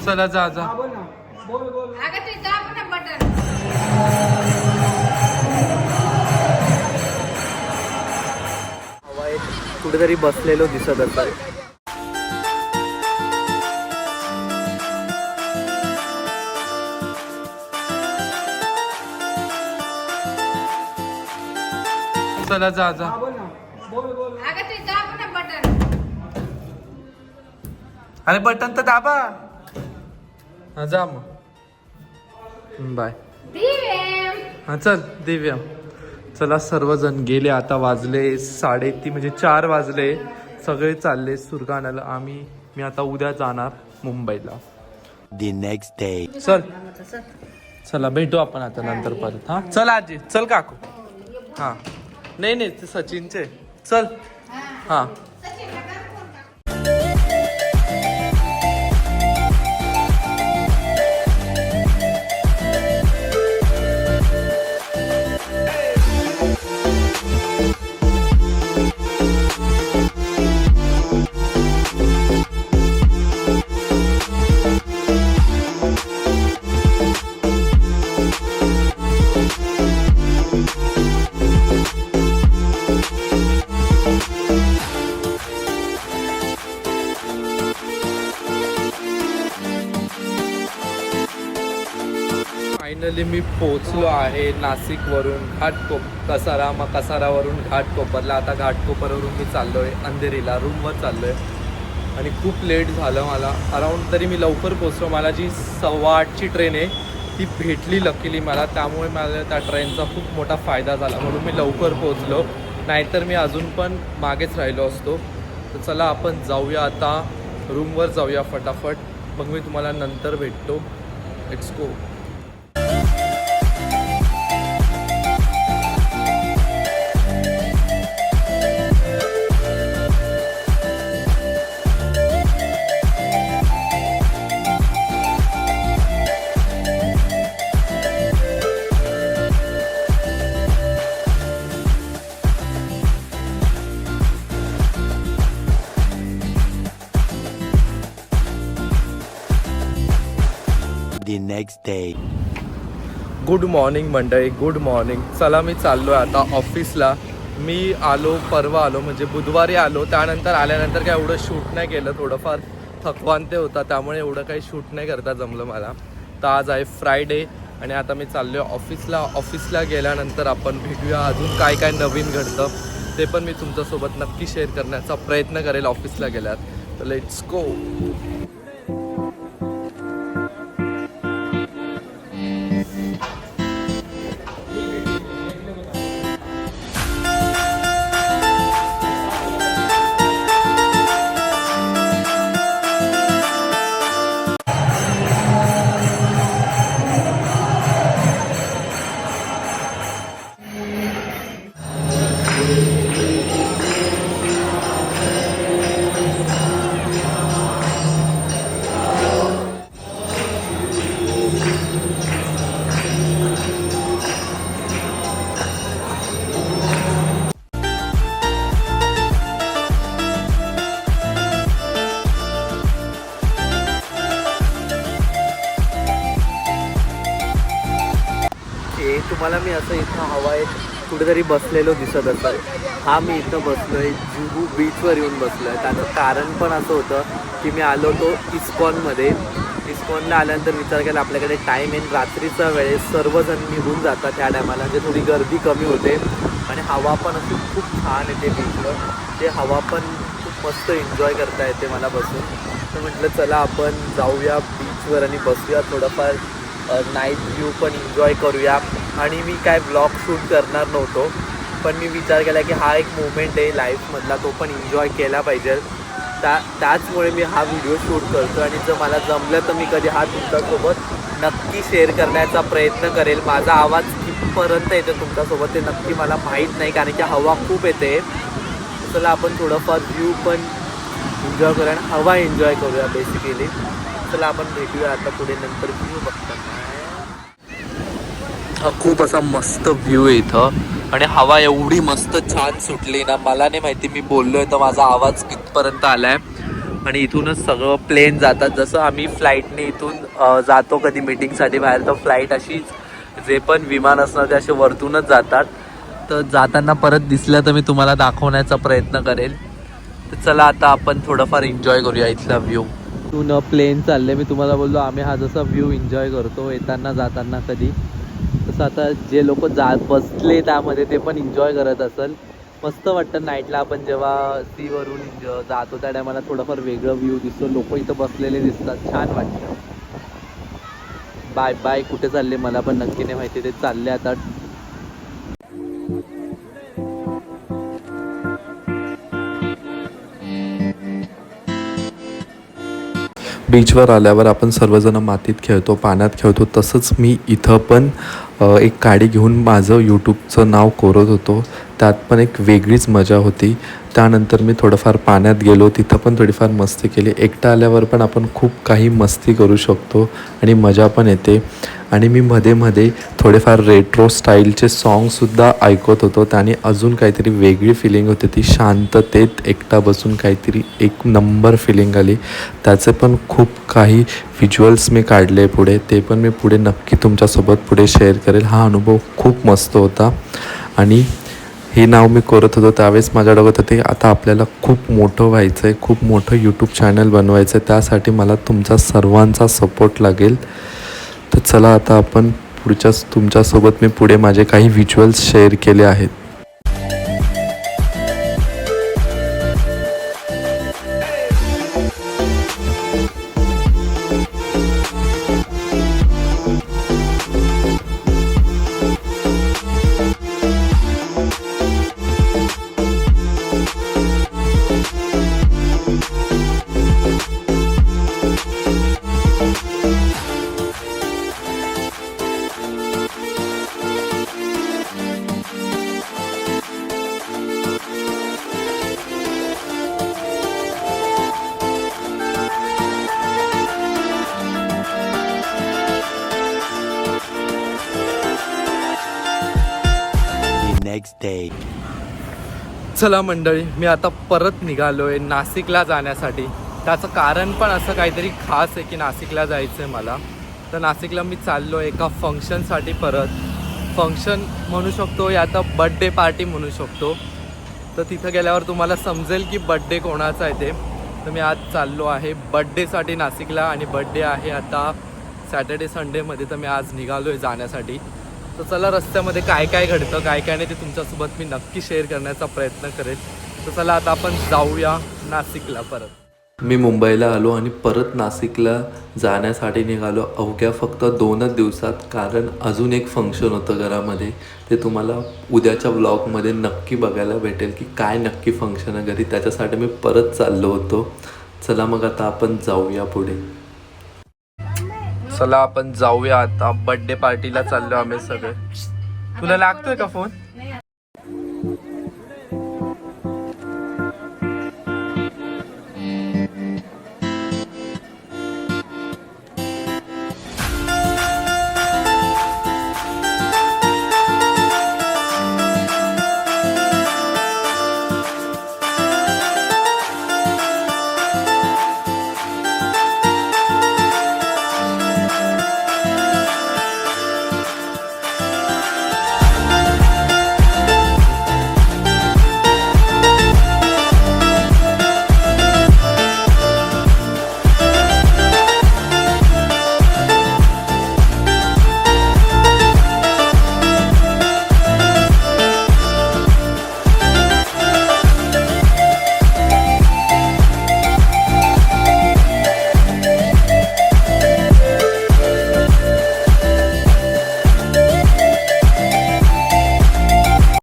चला जा जा. बोल ना. बोल बोल. अगं ते दाब ना बटन. कुठेतरी बसलेलो दिसत असतो. चला जा जा. बोल ना. बोल बोल. अगं ते दाब ना बटन. अरे बटन तर दाबा. हा जा मग. बाय. दिवेम. हा चल दिव्या. चला सर्वजण गेले. आता वाजले 3:30 म्हणजे 4 वाजले. सगळे चालले सुरगाण्याला. मी आता उद्या जाणार मुंबईला. The next day. चल चला भेटू आपण आता नंतर परत. हा चल आजी. चल काकू. हा नाही नाही ते सचिनचे. चल हा. फायनली मी पोचलो आहे नाशिकवरून कसारा. मग कसारावरून घाटकोपरला. आता घाटकोपरवरून मी चाललो आहे अंधेरीला. रूमवर चाललो आहे आणि खूप लेट झालं मला. अराऊंड तरी मी लवकर पोचलो. मला जी 8:15ची ट्रेन आहे ती भेटली लकीली मला. त्यामुळे मला त्या ट्रेनचा खूप मोठा फायदा झाला म्हणून मी लवकर पोचलो. नाहीतर मी अजून पण मागेच राहिलो असतो. तर चला आपण जाऊया आता रूमवर जाऊया फटाफट. मग मी तुम्हाला नंतर भेटतो. Let's go. The next day. Good morning मंडळी. Good morning. चला मी चाललो आहे आता ऑफिसला. मी परवा आलो म्हणजे बुधवारी आलो. त्यानंतर आल्यानंतर काय एवढं शूट नाही केलं. थोडंफार थकवान ते होता त्यामुळे एवढं काही शूट नाही करता जमलं मला. तर आज आहे फ्रायडे आणि आता मी चाललो आहे ऑफिसला. ऑफिसला गेल्यानंतर आपण भेटूया. अजून काय काय नवीन घडतं ते पण मी तुमच्यासोबत नक्की शेअर करण्याचा प्रयत्न करेल ऑफिसला गेल्यात. तर लेट्स गो. तुम्हाला मी असं इथं हवा कुठेतरी बसलेलो दिसत असेल. हा मी इथं बसलो आहे जुहू बीचवर येऊन बसलो आहे. त्याचं कारण पण असं होतं की मी आलो होतो इस्कॉनमध्ये. इस्कॉनला आल्यानंतर विचार केला आपल्याकडे टाईम आहे. रात्रीचा वेळेस सर्वजण निघून जातात त्या टायमाला. म्हणजे थोडी गर्दी कमी होते आणि हवा पण अशी खूप छान येते बीचवर. ते हवा पण खूप मस्त एन्जॉय करता येते मला बसून. तर म्हटलं चला आपण जाऊया बीचवर आणि बसूया. थोडंफार नाईट व्ह्यू पण एन्जॉय करूया. आणि मी काय ब्लॉग शूट करणार नव्हतो पण मी विचार केला की हा एक मोमेंट आहे लाईफमधला, तो पण एन्जॉय केला पाहिजे. त्याचमुळे मी हा व्हिडिओ शूट करतो. आणि जर मला जमलं तर मी कधी हा तुमच्यासोबत नक्की शेअर करण्याचा प्रयत्न करेल. माझा आवाज कितपर्यंत येतो तुमच्यासोबत ते नक्की मला माहीत नाही कारण की हवा खूप येते. चला आपण थोडंफार व्ह्यू पण एन्जॉय करूया आणि हवा एन्जॉय करूया बेसिकली. चला आपण भेटूया आता पुढे नंतर व्ह्यू बघताना. हा खूप असा मस्त व्ह्यू आहे इथं आणि हवा एवढी मस्त छान सुटली ना. मला नाही माहिती मी बोललोय तर माझा आवाज कितपर्यंत आलाय आणि इथूनच सगळं प्लेन जातात. जसं आम्ही फ्लाईटने इथून जातो कधी मीटिंगसाठी बाहेर, तर फ्लाईट अशीच जे पण विमान असणार ते असे वरतूनच जातात. तर जाताना परत दिसलं तर मी तुम्हाला दाखवण्याचा प्रयत्न करेल. तर चला आता आपण थोडंफार एन्जॉय करूया इथला व्ह्यू. इथून प्लेन चालले, मी तुम्हाला बोललो आम्ही हा जसा व्ह्यू एन्जॉय करतो येताना जाताना कधी, तसं आता जे लोक बसले त्यामध्ये ते पण एन्जॉय करत असेल. मस्त वाटतं नाईटला आपण जेव्हा सीवरून जातो त्या टायमाला थोडंफार वेगळं व्ह्यू दिसतो, लोक इथं बसलेले दिसतात, छान वाटतं. बाय बाय कुठे चालले मला पण नक्की नाही माहिती, ते चालले आता. बीचवर आल्यावर आपण सर्वजण मातीत खेळतो, पाण्यात खेळतो. तसंच मी इथं पण एक गाडी घेऊन माझं यूट्यूबचं नाव कोरत होतो. त्यात पण एक वेगळीच मजा होती. त्यानंतर मी थोडंफार पाण्यात गेलो, तिथं पण थोडीफार मस्ती केली. एकटा आल्यावर पण आपण खूप काही मस्ती करू शकतो आणि मजा पण येते. आणि मी मध्ये मध्ये थोडेफार रेट्रो स्टाईलचे सॉन्गसुद्धा ऐकत होतो. त्याने अजून काहीतरी वेगळी फिलिंग होती. ती शांततेत एकटा बसून काहीतरी एक नंबर फिलिंग आली. त्याचे पण खूप काही व्हिज्युअल्स मी काढले पुढे, ते पण मी पुढे नक्की तुमच्यासोबत पुढे शेअर करेल. हा अनुभव खूप मस्त होता. आणि हे नाव मी करत होतो त्यावेळेस माझ्या डोक्यात होते आता आपल्याला खूप मोठं व्हायचं आहे, खूप मोठं यूट्यूब चॅनल बनवायचं आहे. त्यासाठी मला तुमचा सर्वांचा सपोर्ट लागेल. तर चला आता आपण तुमच्यासोबत मी पुढे माझे काही व्हिज्युअल्स शेअर केले आहेत. The next day. चला मंडळी, मी आता परत निघालो आहे नाशिकला जाण्यासाठी. त्याचं कारण पण असं काहीतरी खास आहे की नाशिकला जायचं आहे मला. तर नाशिकला मी चाललो आहे एका फंक्शनसाठी. परत फंक्शन म्हणू शकतो या आता बड्डे पार्टी म्हणू शकतो. तर तिथं गेल्यावर तुम्हाला समजेल की बड्डे कोणाचा आहे ते. तर मी आज चाललो आहे बड्डेसाठी नाशिकला, आणि बड्डे आहे आता सॅटर्डे संडेमध्ये. तर मी आज निघालो आहे जाण्यासाठी. तर चला रस्त्यामध्ये काय काय घडतं काय काय नाही ते तुमच्यासोबत मी नक्की शेअर करण्याचा प्रयत्न करेन. तर चला आता आपण जाऊया नाशिकला परत. मी मुंबईला आलो आणि परत नाशिकला जाण्यासाठी निघालो अवघ्या फक्त 2च दिवसात. कारण अजून एक फंक्शन होतं घरामध्ये, ते तुम्हाला उद्याच्या व्लॉगमध्ये नक्की बघायला भेटेल की काय नक्की फंक्शन आहे घरी. त्याच्यासाठी मी परत चाललो होतो. चला मग आता आपण जाऊया पुढे. चला आपण जाऊया आता. बड्डे पार्टीला चाललो आम्ही सगळे. तुला लागतोय का फोन?